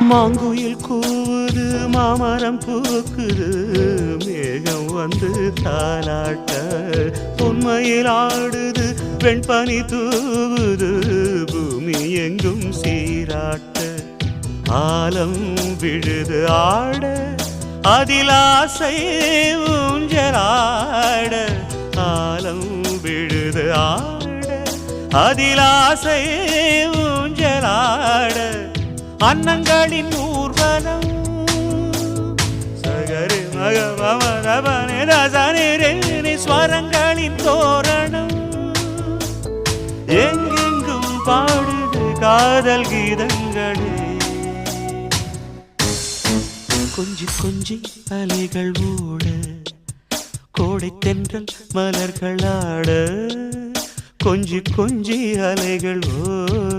மாங்குயில் கூவுது மாமரம் பூக்குது மேகம் வந்து தாலாட்ட உண்மையில் ஆடுது வெண்பனி தூவுது பூமி எங்கும் சீராட்ட ஆலம் விழுது ஆட அதில் ஆசை ஊஞ்சலாட ஆலம் விழுது ஆட அதில் ஆசை ஊஞ்சலாட அன்னங்களின் ஊர்வலம் சகரி மகமரபனே ரசனே ஸ்வரங்களின் தோரணம் எங்கெங்கும் பாடுது காதல் கீதங்களே கொஞ்சி கொஞ்சி அலைகள் ஓட கோடை தென்றல் மலர்கள் ஆட கொஞ்சி கொஞ்சி அலைகள் ஓட